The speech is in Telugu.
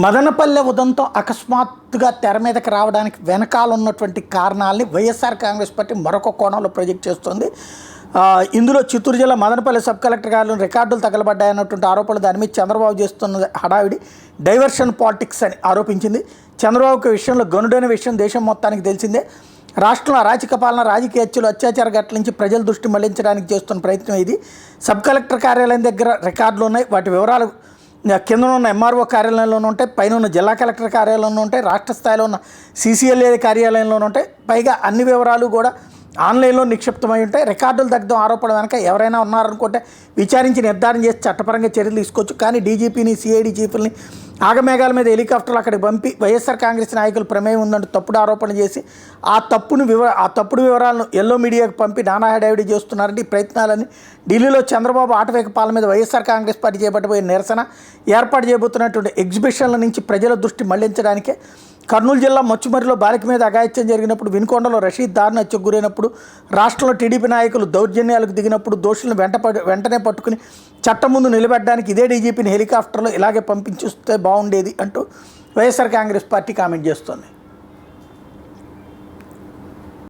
మదనపల్లె ఉదంతం అకస్మాత్తుగా తెర మీదకి రావడానికి వెనకాల ఉన్నటువంటి కారణాలని వైఎస్ఆర్ కాంగ్రెస్ పార్టీ మరొక కోణంలో ప్రొజెక్ట్ చేస్తుంది. ఇందులో చిత్తూరు జిల్లా మదనపల్లె సబ్ కలెక్టర్ గారిలో రికార్డులు తగలబడ్డాయన్నటువంటి ఆరోపణలు దాని మీద చంద్రబాబు చేస్తున్న హడావిడి డైవర్షన్ పాలిటిక్స్ అని ఆరోపించింది. చంద్రబాబుకి విషయంలో గనుడైన విషయం దేశం మొత్తానికి తెలిసిందే. రాష్ట్రంలో అరాచక పాలన, రాజకీయ హత్యలు, అత్యాచార ఘటనల నుంచి ప్రజల దృష్టి మళ్లించడానికి చేస్తున్న ప్రయత్నం ఇది. సబ్ కలెక్టర్ కార్యాలయం దగ్గర రికార్డులు ఉన్నాయి. వాటి వివరాలు కింద ఉన్న ఎంఆర్ఓ కార్యాలయంలోనూ ఉంటాయి, పైన ఉన్న జిల్లా కలెక్టర్ కార్యాలయంలో ఉంటాయి, రాష్ట్ర స్థాయిలో ఉన్న CCLA కార్యాలయంలోనూ ఉంటాయి. పైగా అన్ని వివరాలు కూడా ఆన్లైన్లో నిక్షిప్తమై ఉంటాయి. రికార్డులు దగ్ధం ఆరోపణ వెనక ఎవరైనా ఉన్నారనుకుంటే విచారించి నిర్ధారణ చేసి చట్టపరంగా చర్యలు తీసుకోవచ్చు. కానీ డీజీపీని, CID చీఫ్ని ఆగమేఘాల మీద హెలికాప్టర్లు అక్కడికి పంపి వైఎస్ఆర్ కాంగ్రెస్ నాయకులు ప్రమేయం ఉందంటూ తప్పుడు ఆరోపణ చేసి ఆ తప్పుడు వివరాలను ఎల్లో మీడియాకు పంపి నానా హడావిడి చేస్తున్నారంటే ఈ ప్రయత్నాలని ఢిల్లీలో చంద్రబాబు ఆటవేక పాలన మీద వైఎస్ఆర్ కాంగ్రెస్ పార్టీ చేపట్టబోయే నిరసన, ఏర్పాటు చేయబోతున్నటువంటి ఎగ్జిబిషన్ల నుంచి ప్రజల దృష్టి మళ్లించడానికే. కర్నూలు జిల్లా మచ్చుమరిలో బాలిక మీద అఘాయిత్యం జరిగినప్పుడు, వినుకొండలో రషీద్ దారుణ హత్యకు గురైనప్పుడు, రాష్ట్రంలో టీడీపీ నాయకులు దౌర్జన్యాలకు దిగినప్పుడు దోషులను వెంటనే పట్టుకుని చట్టం ముందు నిలబెట్టడానికి ఇదే డీజీపీని హెలికాప్టర్లో ఇలాగే పంపించిస్తే బాగుండేది అంటూ వైఎస్ఆర్ కాంగ్రెస్ పార్టీ కామెంట్ చేస్తోంది.